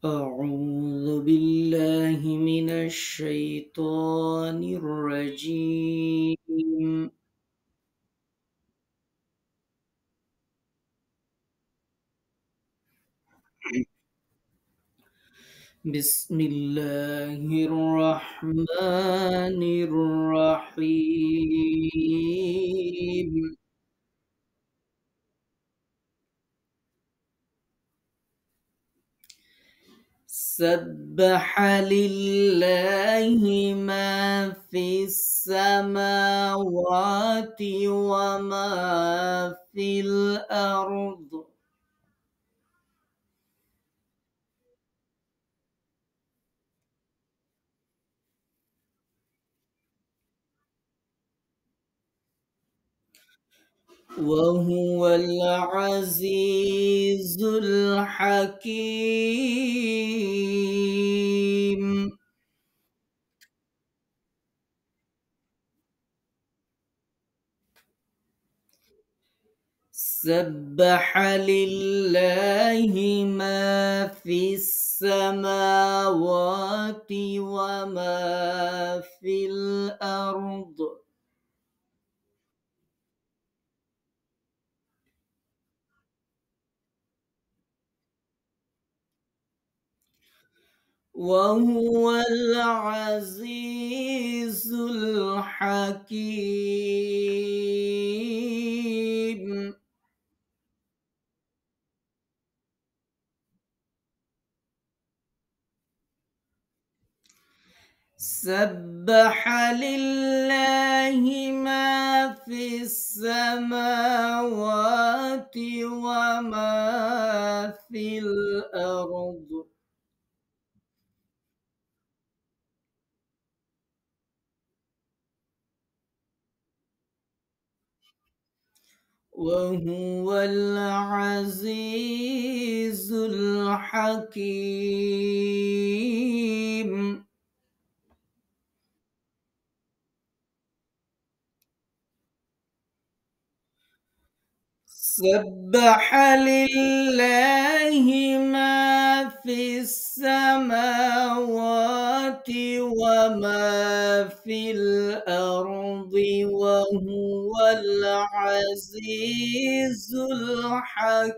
أعوذ بالله من الشيطان الرجيم. بسم الله الرحمن الرحيم. سبح لله ما في السماوات وما في الأرض، وهو العزيز الحكيم. سبح لله ما في السماوات وما في الأرض، وهو العزيز الحكيم. سبح لله ما في السماوات وما في الأرض، وهو العزيز الحكيم. سبح لله ما في السماوات وما في الأرض، وهو العزيز الحكيم.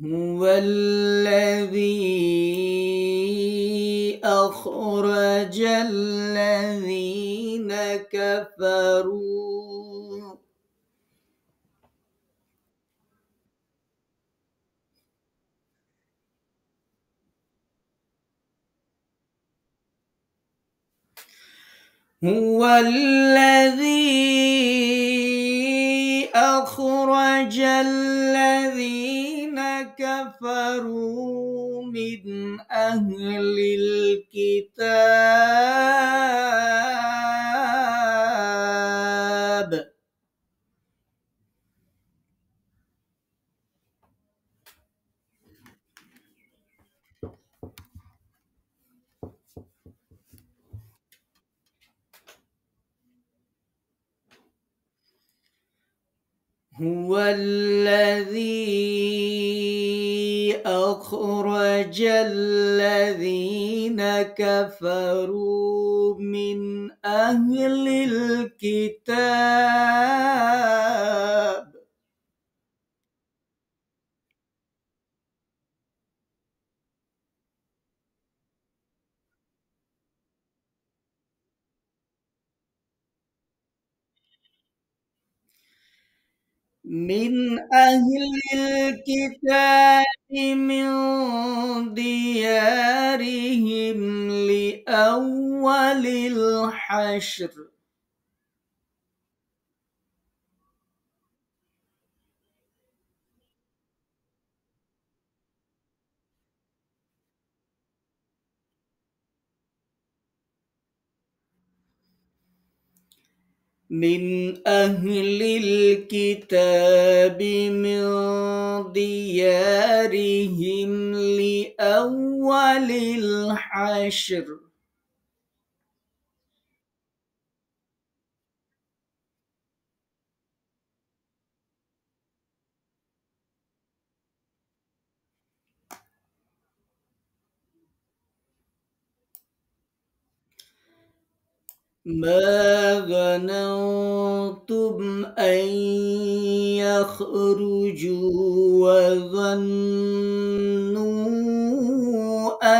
هو الذي أخرج الذين كفروا هو الذي أخرج الذين كفروا من أهل الكتاب. هو الذي أخرج الذين كفروا من أهل الكتاب من أهل الكتاب من ديارهم لأول الحشر. من أهل الكتاب من ديارهم لأول الحشر ما ظننتم أن يخرجوا وظنوا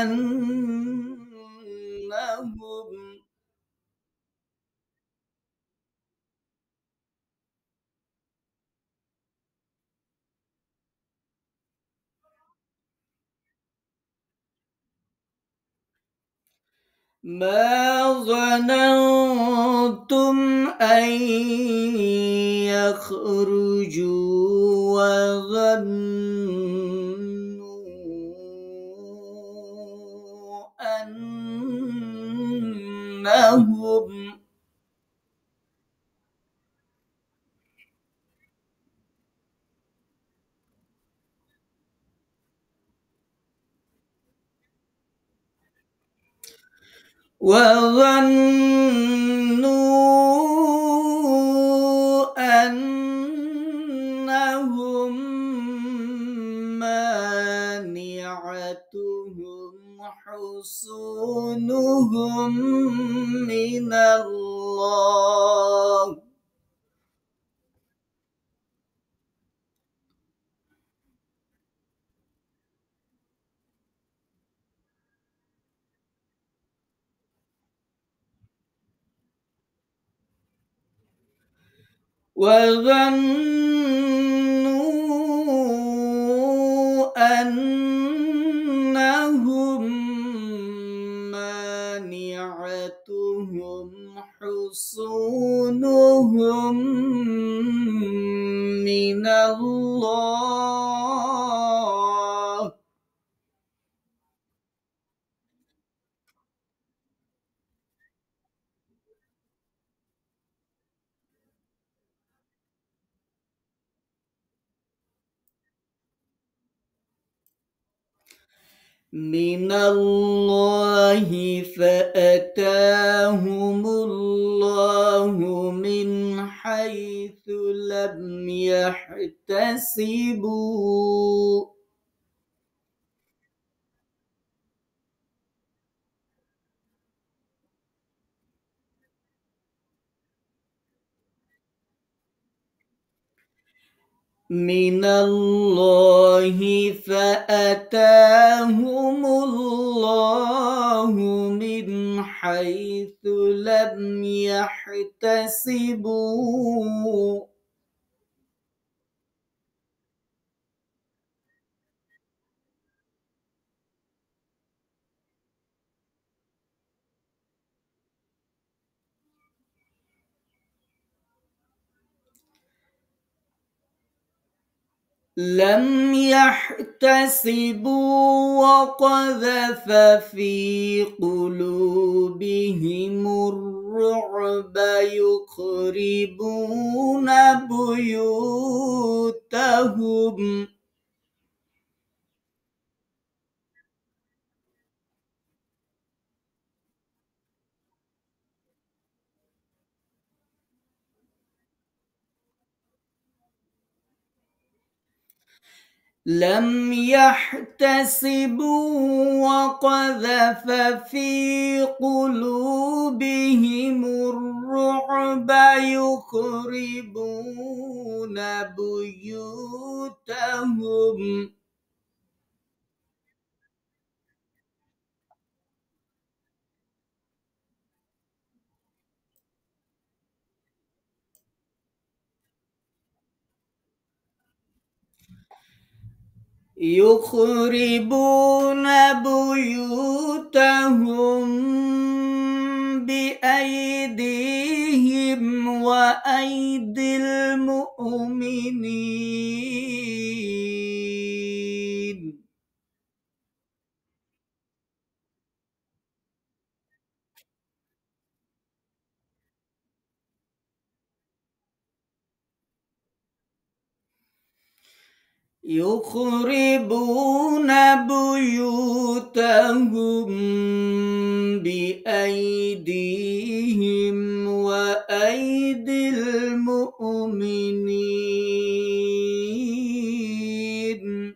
أنهم ما ظننتم أن يخرجوا وظنوا أنهم أنهم مانعتهم حصونهم من الله وظنوا أنهم مانعتهم حصونهم من الله فأتاهم الله من حيث لم يحتسبوا فأتاهم الله من حيث لم يحتسبوا وقذف في قلوبهم الرعب يخربون بيوتهم لم يحتسبوا وقذف في قلوبهم الرعب يخربون بيوتهم يخربون بيوتهم بأيديهم وأيدي المؤمنين يخربون بيوتهم بأيديهم وأيدي المؤمنين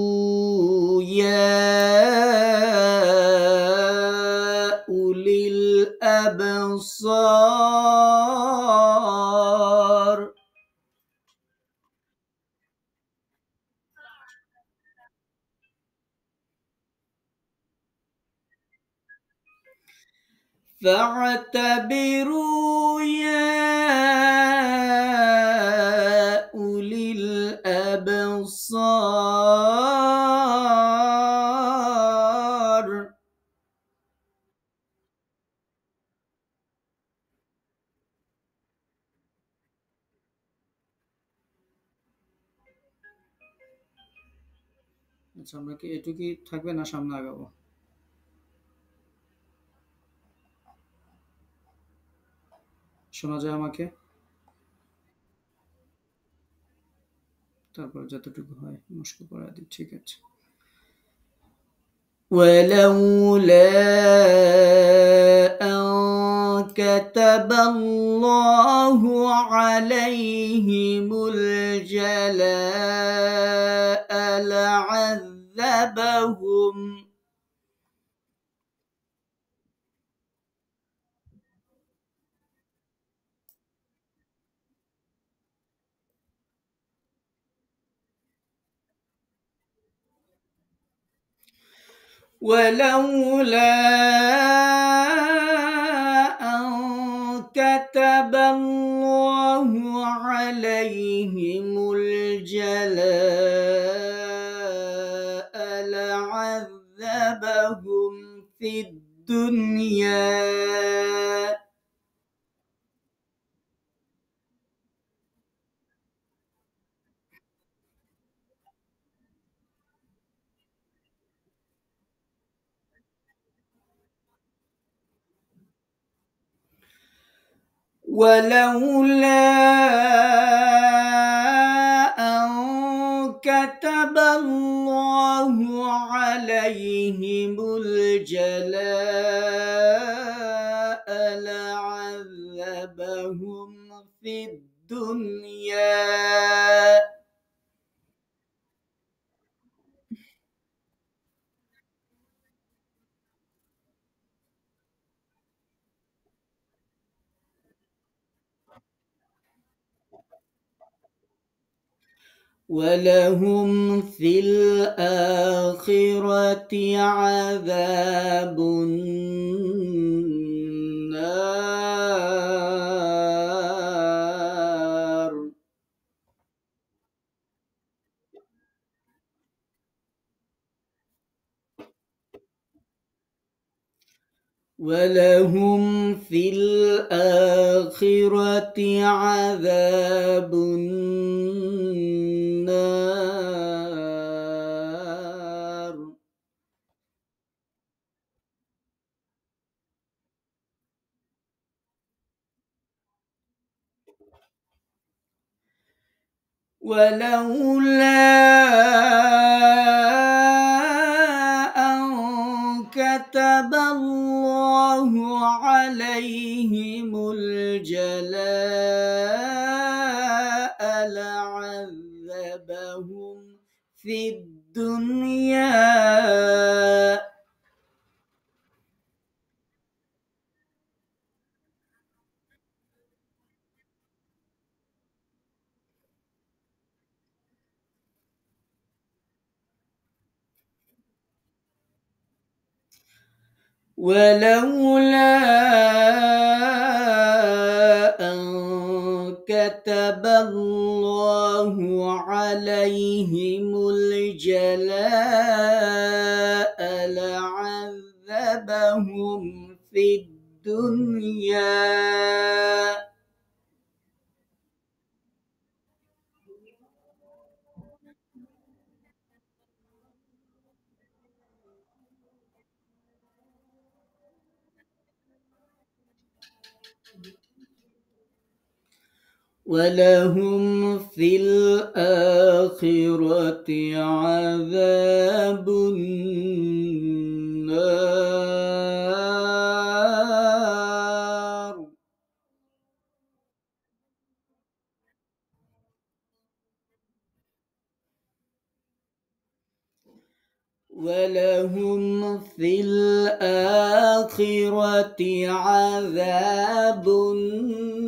فاعتبروا يا أولي الأبصار فاعتبروا يا أولي الأبصار আচ্ছা আমরা কি এটুকুই থাকবে না সামনে আগাবো শোনা যায় আমাকে তারপর যতটুকু হয় মুশকিল করা দিই ঠিক আছে ولولا أن كتب الله عليهم الجلاء لعذبهم ولولا أن كتب الله عليهم الجلاء لعذبهم في الدنيا ولولا أن كتب الله عليهم الجلاء لعذبهم في الدنيا ولهم في الآخرة عذاب النار ولهم في الآخرة عذاب النار ولولا أن كتب الله عليهم الجلاء لعذبهم في الدنيا. 'ولولا أن كتب الله عليهم الجلاء لعذبهم في الدنيا ولهم في الآخرة عذاب النار ولهم في الآخرة عذاب النار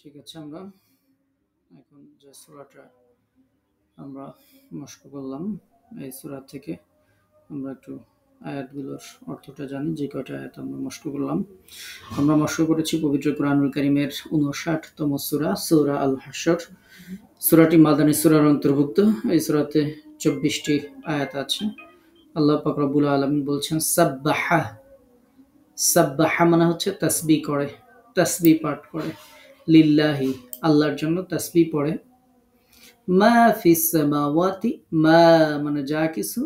ঠিক আছে, আমরা এখন যে সূরাটা আমরা মস্ক করলাম, এই সূরা থেকে আমরা একটু আয়াতগুলোর অর্থটা জানি। যে কয়টা আয়াত আমরা মস্ক করলাম, আমরা মস্ক করেছি পবিত্র কোরআনুল কারীমের ৫৯তম সূরা, সূরা আল হাশর। সূরাটি মাদানী সূরার অন্তর্ভুক্ত। এই সূরাতে ২৪টি আয়াত আছে। আল্লাহ পাক রব্বুল আলামিন বলছেন সাব্বাহা। সাব্বাহা মানে হচ্ছে তাসবিহ করে, তাসবিহ পাঠ করে। লিল্লাহি, আল্লাহর জন্য তাসবিহ পড়ে। মা ফিস সামাওয়াতি, মা মানে যা কিছু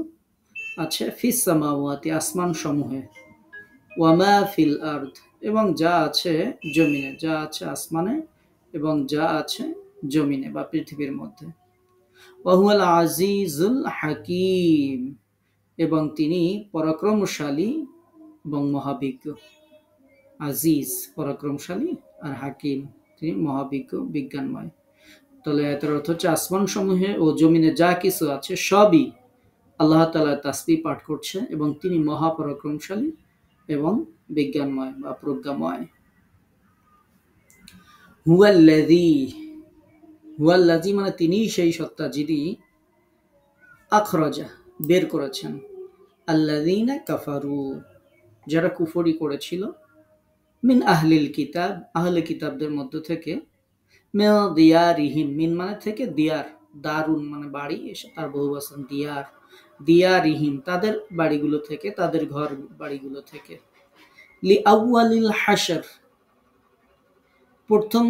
আছে, ফিস সামাওয়াতি আসমান সমূহে, ওয়ামা ফিল আরদ এবং যা আছে জমিনে, যা আছে আসমানে এবং যা আছে জমিনে বা পৃথিবীর মধ্যে। ওয়াহুয়াল আজিজুল হাকিম এবং তিনি পরাক্রমশালী এবং মহাবিজ্ঞ। আজিজ পরাক্রমশালী, আর হাকিম তিনি মহাবিজ্ঞ, বিজ্ঞানময়। তাহলে এটার অর্থ হচ্ছে আসমান সমূহে ও জমিনে যা কিছু আছে সবই আল্লাহ তাআলা তাসবিহ পাঠ করছে এবং তিনি মহাপরাক্রমশালী এবং বিজ্ঞানময় বা প্রজ্ঞাময়। হুয়াল্লাযী, হুয়াল্লাযী মানে তিনি সেই সত্তা যিনি আখরাজা বের করেছেন, আল্লাযীনা কাফারু যারা কুফরি করেছিল, মিন আহলিল কিতাব আহলে কিতাবদের মধ্য থেকে, মিন দিয়ারিহিম মিন মানে থেকে দিয়ার, দারুন মানে বাড়ি, তার বহুবচন দিয়ার, দিয়ারিহিম তাদের বাড়িগুলো থেকে, তাদের ঘর বাড়িগুলো থেকে। লি আউয়ালিল হাশর প্রথম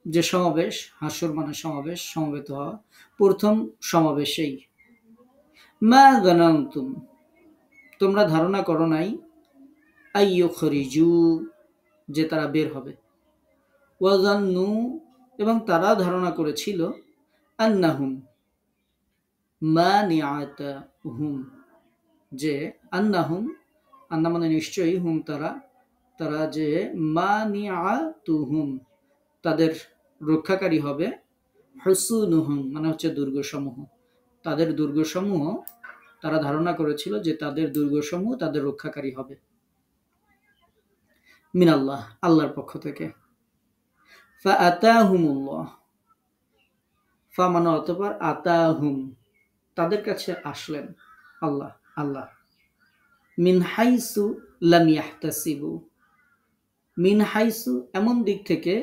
যে সমাবেশ, হাসর মানে সমাবেশ, সমবেত হওয়া, প্রথম সমাবেশেই। মা যানান্তুম তোমরা ধারণা করো নাই, আইয়ুখরিজু যে তারা বের হবে, ওয়াজান্নু এবং তারা ধারণা করেছিল, আন্নাহুম মানিআতাহুম যে, আন্নাহুম আন্না মানে নিশ্চয়ই, হুম তারা, তারা যে মানিআতুহুম তাদের রক্ষাকারী হবে, হুসুনুহুম মানে হচ্ছে দুর্গসমূহ, তাদের দুর্গসমূহ তারা ধারণা করেছিল যে তাদের দুর্গসমূহ তাদের রক্ষাকারী হবে, মিনাল্লাহ আল্লাহর পক্ষ থেকে। ফাআতাহুমুল্লাহ, ফা মানে অতঃপর, আতাহুম তাদের কাছে আসলেন আল্লাহ, আল্লাহ। মিন হাইসু লাম ইয়াহতাসিবু, মিন হাইসু এমন দিক থেকে,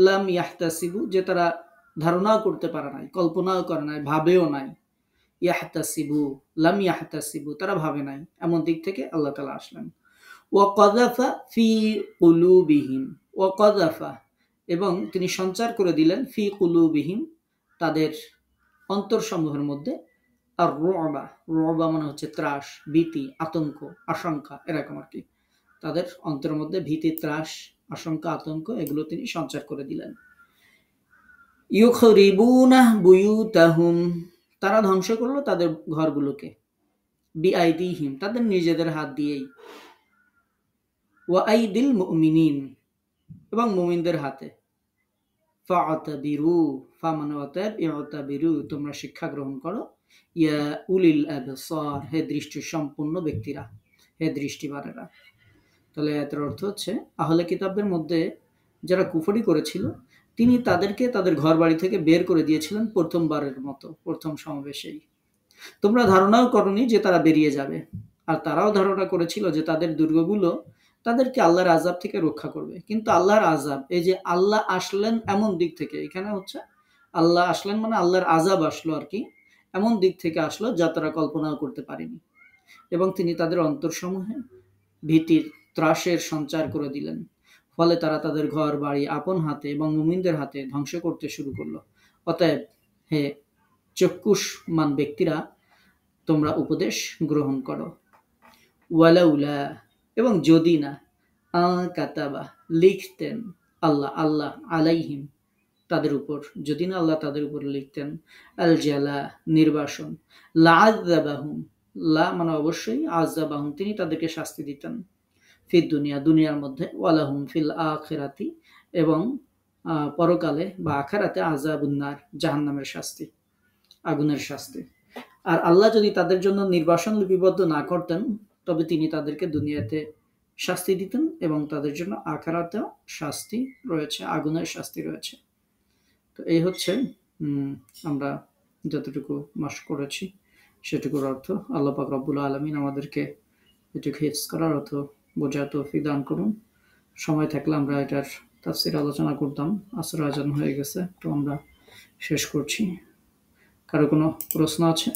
লাম ইয়াহতাসিবু যে তারা ধারণাও করতে পারে নাই, কল্পনাও করে নাই, ভাবেও নাই। ইয়াহতাসিবু লাম ইয়াহতাসিবু তারা ভাবে নাই, এমন দিক থেকে আল্লাহ তাআলা আসলেন। ওয়াকাযাফা ফি কুলুবিহিম, ওয়াকাযাফা এবং তিনি সঞ্চার করে দিলেন, ফি কুলুবিহিম তাদের অন্তরসমূহের মধ্যে, আর রুবা, রুবা মানে হচ্ছে ত্রাস, ভীতি, আতঙ্ক, আশঙ্কা, এরকম আর কি। তাদের অন্তরের মধ্যে ভীতি, ত্রাস, আশঙ্কা, আতঙ্ক এগুলো তিনি সঞ্চার করে দিলেন। ইউখরিবুনা বুয়ুতাহুম তারা ধ্বংস করলো তাদের ঘরগুলোকে, বিআইদিহিম তাদের নিজেদের হাত দিয়েই, ওয়া আইদিল মুমিনিন এবং মুমিনদের হাতে। ফাআতাবিরু ফা মানে অতএব, ইউতাবিরু তোমরা শিক্ষা গ্রহণ করো, ইয়া উলিল আবসার হে দৃষ্টি সম্পন্ন ব্যক্তিরা, হে দৃষ্টিবানেরা। তাহলে এর অর্থ হচ্ছে আহলে কিতাবদের মধ্যে যারা কুফরি করেছিল, তিনি তাদেরকে তাদের ঘর বাড়ি থেকে বের করে দিয়েছিলেন প্রথমবারের মতো, প্রথম সমাবেশেই। তোমরা ধারণাও করনি যে তারা বেরিয়ে যাবে, আর তারাও ধারণা করেছিল যে তাদের দুর্গগুলো তাদেরকে আল্লাহর আযাব থেকে রক্ষা করবে। কিন্তু আল্লাহর আযাব, এই যে আল্লাহ আসলেন এমন দিক থেকে, এখানে হচ্ছে আল্লাহ আসলেন মানে আল্লাহর আযাব আসলো আর কি, এমন দিক থেকে আসলো যা তারা কল্পনাও করতে পারেনি। এবং তিনি তাদের অন্তরসমূহে ভীতির, ত্রাসের সঞ্চার করে দিলেন। ফলে তারা তাদের ঘর বাড়ি আপন হাতে এবং মুমিনদের হাতে ধ্বংস করতে শুরু করলো। অতএব হে চক্ষুষ্মান ব্যক্তিরা, তোমরা উপদেশ গ্রহণ করো। ওয়ালাউলা, এবং যদি না, কাতাবা, লিখতেন, আল্লাহ আলাইহিম, তাদের উপর, যদি না আল্লাহ তাদের উপর লিখতেন, আল জালা, নির্বাসন, লা আযাবাহুম, লা মানে অবশ্যই, আযাবাহুম তিনি তাদেরকে শাস্তি দিতেন, ফিদ দুনিয়া, দুনিয়ার মধ্যে, ওয়ালাহুম ফিল আখিরাতি, এবং পরকালে বা আখিরাতে, আযাবুন নার, জাহান্নামের শাস্তি, আগুনের শাস্তি। আর আল্লাহ যদি তাদের জন্য নির্বাসন লিপিবদ্ধ না করতেন, তবে তিনি তাদেরকে দুনিয়াতে শাস্তি দিতেন এবং তাদের জন্য আখিরাতেও শাস্তি রয়েছে, আগুনের শাস্তি রয়েছে। তো এই হচ্ছে আমরা যতটুকু মাস করেছি সেটুকুর অর্থ। আল্লাহ পাক রব্বুল আলামিন আমাদেরকে এটুকু হিফজ করার অর্থ বোঝার তৌফিক দান করুন। সময় থাকলে আমরা এটার তাফসীর আলোচনা করতাম। আসর আজান হয়ে গেছে, তো আমরা শেষ করছি। কারো কোনো প্রশ্ন আছে?